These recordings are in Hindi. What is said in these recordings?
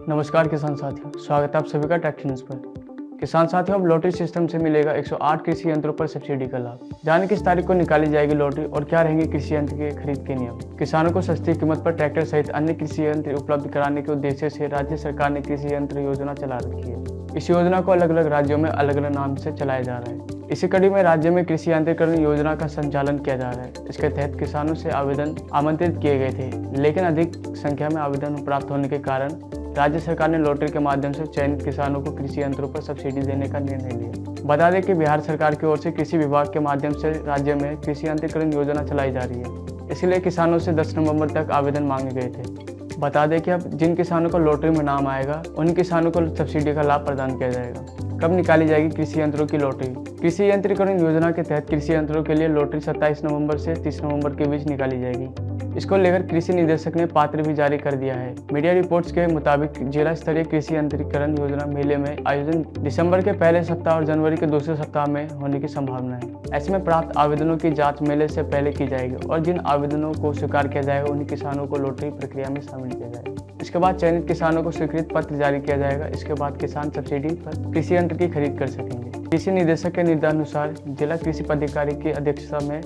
नमस्कार किसान साथियों, स्वागत है आप सभी का ट्रैक्टर न्यूज़ पर। किसान साथियों, अब लॉटरी सिस्टम से मिलेगा 108 कृषि यंत्रों पर सब्सिडी का लाभ। जाने किस तारीख को निकाली जाएगी लॉटरी और क्या रहेंगे कृषि यंत्र के खरीद के नियम। किसानों को सस्ती कीमत पर ट्रैक्टर सहित अन्य कृषि यंत्र उपलब्ध कराने के उद्देश्य से राज्य सरकार ने कृषि यंत्र योजना चला रखी है। इस योजना को अलग अलग राज्यों में अलग अलग नाम से चलाया जा रहा है। इसी कड़ी में राज्य में कृषि यंत्रीकरण योजना का संचालन किया जा रहा है। इसके तहत किसानों से आवेदन आमंत्रित किए गए थे, लेकिन अधिक संख्या में आवेदन प्राप्त होने के कारण राज्य सरकार ने लॉटरी के माध्यम से चयनित किसानों को कृषि यंत्रों पर सब्सिडी देने का निर्णय लिया। बता दें कि बिहार सरकार की ओर से कृषि विभाग के माध्यम से राज्य में कृषि यंत्रीकरण योजना चलाई जा रही है। इसलिए किसानों से 10 नवंबर तक आवेदन मांगे गए थे। बता दें कि अब जिन किसानों को लॉटरी में नाम आएगा उन किसानों को सब्सिडी का लाभ प्रदान किया जाएगा। कब निकाली जाएगी कृषि यंत्रों की लॉटरी। कृषि यंत्रीकरण योजना के तहत कृषि यंत्रों के लिए लॉटरी 27 नवंबर से 30 नवंबर के बीच निकाली जाएगी। इसको लेकर कृषि निदेशक ने पत्र भी जारी कर दिया है। मीडिया रिपोर्ट्स के मुताबिक जिला स्तरीय कृषि यंत्रीकरण योजना मेले में आयोजन दिसंबर के पहले सप्ताह और जनवरी के दूसरे सप्ताह में होने की संभावना है। ऐसे में प्राप्त आवेदनों की जांच मेले से पहले की जाएगी और जिन आवेदनों को स्वीकार किया जाएगा उन्हीं किसानों को लॉटरी प्रक्रिया में शामिल किया जाएगा। इसके बाद चयनित किसानों को स्वीकृत पत्र जारी किया जाएगा। इसके बाद किसान सब्सिडी पर कृषि यंत्र की खरीद कर सकेंगे। कृषि निदेशक के निर्देशानुसार जिला कृषि पदाधिकारी की अध्यक्षता में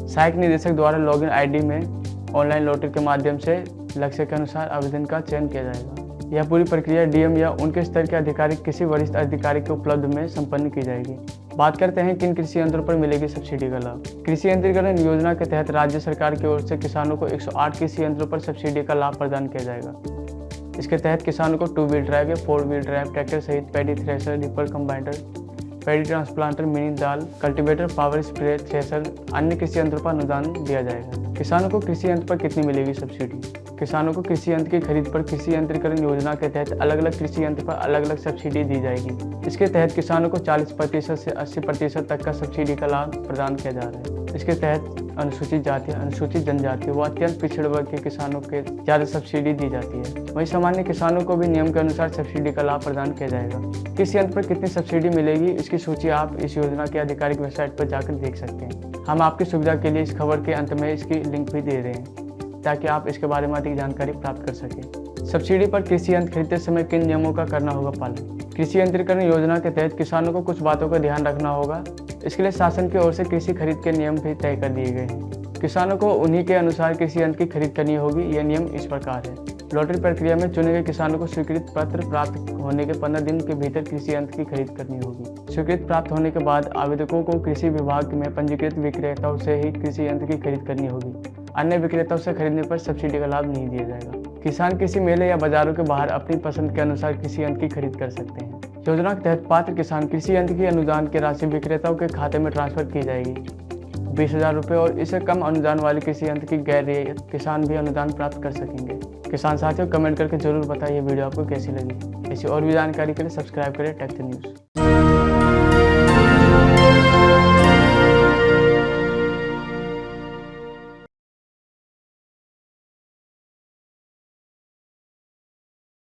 सहायक निदेशक द्वारा लॉगिन आईडी में ऑनलाइन लॉटरी के माध्यम से लक्ष्य के अनुसार आवेदन का चयन किया जाएगा। यह पूरी प्रक्रिया डीएम या उनके स्तर के अधिकारी किसी वरिष्ठ अधिकारी के उपलब्ध में संपन्न की जाएगी। बात करते हैं किन कृषि यंत्रों पर मिलेगी सब्सिडी का लाभ। कृषि यंत्रीकरण योजना के तहत राज्य सरकार की ओर से किसानों को 108 कृषि यंत्रों पर सब्सिडी का लाभ प्रदान किया जाएगा। इसके तहत किसानों को 2 व्हील ड्राइव या 4 व्हील ड्राइव ट्रैक्टर सहित paddy thresher, reaper combiner, paddy transplanter, mini दाल, कल्टीवेटर, पावर स्प्रे, थ्रेशर, अन्य कृषि यंत्रों पर अनुदान दिया जाएगा। किसानों को कृषि यंत्र पर कितनी मिलेगी सब्सिडी। किसानों को कृषि यंत्र की खरीद पर कृषि यंत्रीकरण योजना के तहत अलग अलग कृषि यंत्र पर अलग अलग सब्सिडी दी जाएगी। इसके तहत किसानों को 40% से 80% तक का सब्सिडी का लाभ प्रदान किया जा रहा है। इसके तहत अनुसूचित जाति, अनुसूचित जनजाति व अत्यंत पिछड़े वर्ग के किसानों के ज़्यादा सब्सिडी दी जाती है। वहीं सामान्य किसानों को भी नियम के अनुसार सब्सिडी का लाभ प्रदान किया जाएगा। किस यंत्र पर कितनी सब्सिडी मिलेगी इसकी सूची आप इस योजना की आधिकारिक वेबसाइट पर जाकर देख सकते हैं। हम आपकी सुविधा के लिए इस खबर के अंत में इसकी लिंक भी दे रहे हैं ताकि आप इसके बारे में अधिक जानकारी प्राप्त कर सकें। सब्सिडी पर कृषि यंत्र खरीदते समय किन नियमों का करना होगा पालन। कृषि यंत्रीकरण योजना के तहत किसानों को कुछ बातों का ध्यान रखना होगा। इसके लिए शासन की ओर से कृषि खरीद के नियम भी तय कर दिए गए हैं। किसानों को उन्हीं के अनुसार कृषि यंत्र की खरीद करनी होगी। यह नियम इस प्रकार है। लॉटरी प्रक्रिया में चुने गए किसानों को स्वीकृत पत्र प्राप्त होने के 15 दिन के भीतर कृषि यंत्र की खरीद करनी होगी। स्वीकृत प्राप्त होने के बाद आवेदकों को कृषि विभाग में पंजीकृत विक्रेताओं से ही कृषि यंत्र की खरीद करनी होगी। अन्य विक्रेताओं से खरीदने पर सब्सिडी का लाभ नहीं दिया जाएगा। किसान किसी मेले या बाजारों के बाहर अपनी पसंद के अनुसार कृषि यंत्र की खरीद कर सकते हैं। योजना के तहत पात्र किसान कृषि यंत्र की अनुदान की राशि विक्रेताओं के खाते में ट्रांसफर की जाएगी। 20,000 रुपये और इससे कम अनुदान वाले कृषि यंत्र की गैर रियायत किसान भी अनुदान प्राप्त कर सकेंगे। किसान साथियों, कमेंट करके जरूर बताइए वीडियो आपको कैसी लगी। ऐसी और भी जानकारी के लिए सब्सक्राइब करें ट्रैक्टर न्यूज़।